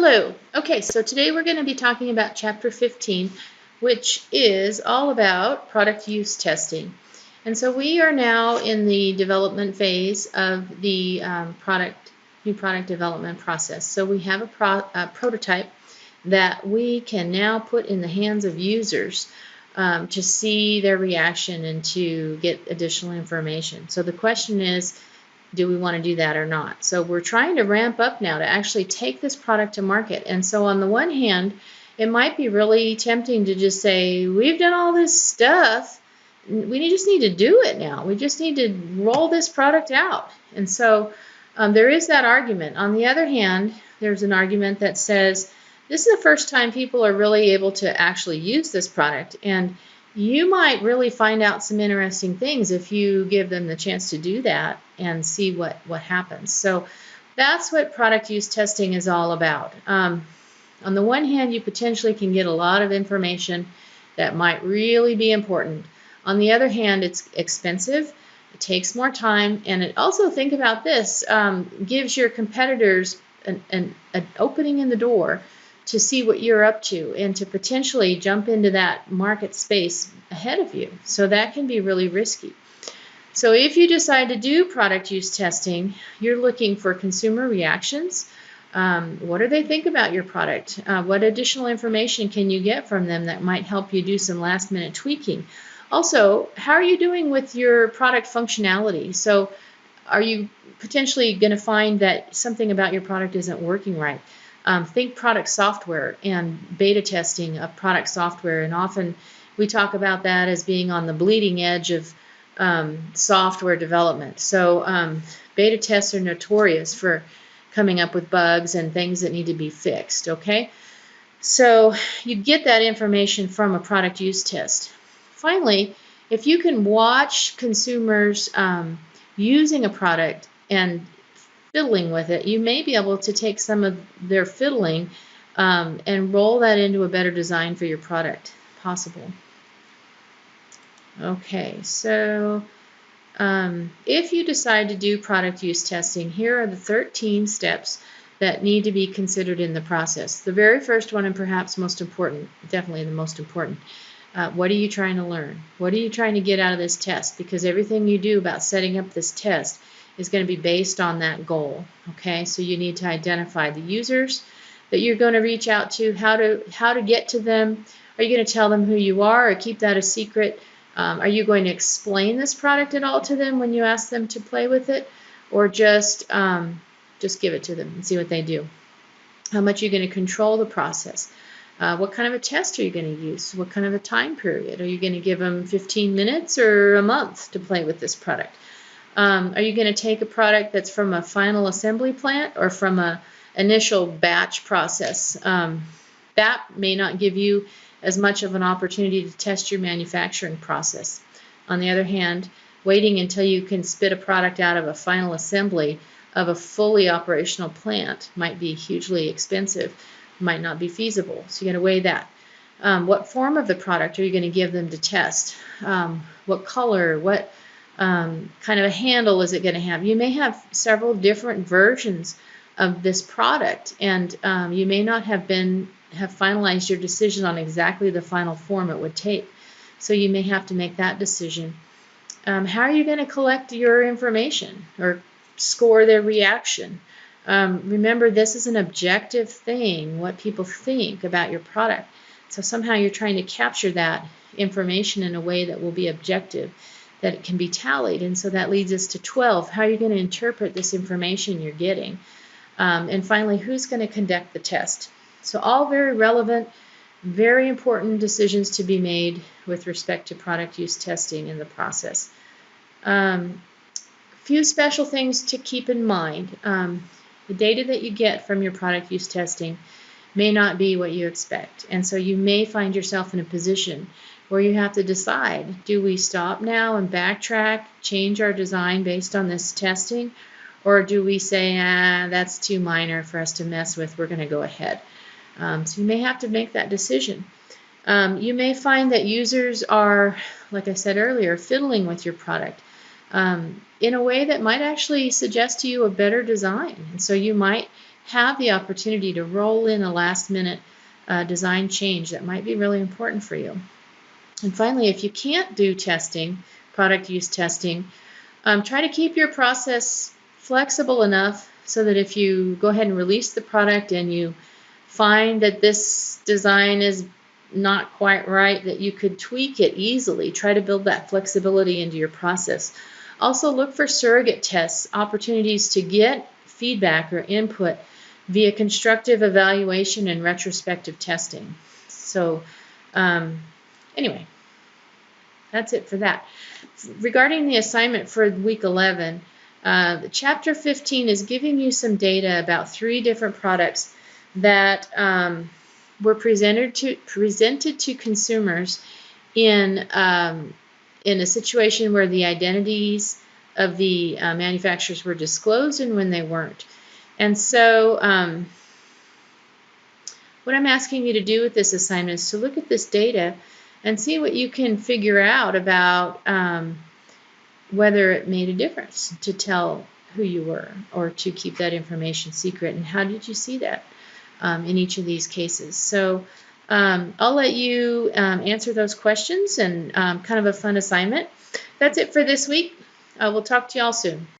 Hello. Okay, so today we're going to be talking about Chapter 15, which is all about product use testing. And so we are now in the development phase of the new product development process. So we have a prototype that we can now put in the hands of users to see their reaction and to get additional information. So the question is, do we want to do that or not? So we're trying to ramp up now to actually take this product to market. And so on the one hand, it might be really tempting to just say, we've done all this stuff, we just need to do it now. We just need to roll this product out. And so there is that argument. On the other hand, there's an argument that says, this is the first time people are really able to actually use this product. And you might really find out some interesting things if you give them the chance to do that and see what happens. So that's what product use testing is all about. On the one hand, you potentially can get a lot of information that might really be important. On the other hand, it's expensive, it takes more time, and it also, think about this, gives your competitors an opening in the door to see what you're up to and to potentially jump into that market space ahead of you. So that can be really risky. So if you decide to do product use testing, you're looking for consumer reactions. What do they think about your product? What additional information can you get from them that might help you do some last minute tweaking? Also, how are you doing with your product functionality? So are you potentially going to find that something about your product isn't working right? Think product software and beta testing of product software, and often we talk about that as being on the bleeding edge of software development. So beta tests are notorious for coming up with bugs and things that need to be fixed, okay? So you get that information from a product use test. Finally, if you can watch consumers using a product and fiddling with it, you may be able to take some of their fiddling and roll that into a better design for your product possible. Okay, so if you decide to do product use testing, here are the 13 steps that need to be considered in the process. The very first one, and perhaps most important, definitely the most important, what are you trying to learn? What are you trying to get out of this test? Because everything you do about setting up this test is going to be based on that goal. Okay, so you need to identify the users that you're going to reach out to, how to get to them. Are you going to tell them who you are or keep that a secret? Are you going to explain this product at all to them when you ask them to play with it, or just give it to them and see what they do? How much are you going to control the process? What kind of a test are you going to use? What kind of a time period? Are you going to give them 15 minutes or a month to play with this product? Are you going to take a product that's from a final assembly plant or from an initial batch process? That may not give you as much of an opportunity to test your manufacturing process. On the other hand, waiting until you can spit a product out of a final assembly of a fully operational plant might be hugely expensive, might not be feasible. So you got to weigh that. What form of the product are you going to give them to test? What color? What kind of a handle is it going to have? You may have several different versions of this product, and you may not have finalized your decision on exactly the final form it would take. So you may have to make that decision. How are you going to collect your information or score their reaction? Remember, this is an objective thing, what people think about your product. So somehow you're trying to capture that information in a way that will be objective, that it can be tallied. And so that leads us to 12. How are you going to interpret this information you're getting? And finally, who's going to conduct the test? So all very relevant, very important decisions to be made with respect to product use testing in the process. Few special things to keep in mind. The data that you get from your product use testing may not be what you expect. And so you may find yourself in a position where you have to decide, do we stop now and backtrack, change our design based on this testing, or do we say, that's too minor for us to mess with, we're going to go ahead. So you may have to make that decision. You may find that users are, like I said earlier, fiddling with your product in a way that might actually suggest to you a better design. And so you might have the opportunity to roll in a last-minute design change that might be really important for you. And finally, if you can't do testing, product use testing, try to keep your process flexible enough so that if you go ahead and release the product and you find that this design is not quite right, that you could tweak it easily. Try to build that flexibility into your process. Also look for surrogate tests, opportunities to get feedback or input via constructive evaluation and retrospective testing. So anyway, that's it for that. Regarding the assignment for week 11, chapter 15 is giving you some data about 3 different products that were presented to consumers in a situation where the identities of the manufacturers were disclosed and when they weren't. And so what I'm asking you to do with this assignment is to look at this data and see what you can figure out about whether it made a difference to tell who you were or to keep that information secret, and how did you see that in each of these cases. So I'll let you answer those questions, and kind of a fun assignment. That's it for this week. We'll talk to y'all soon.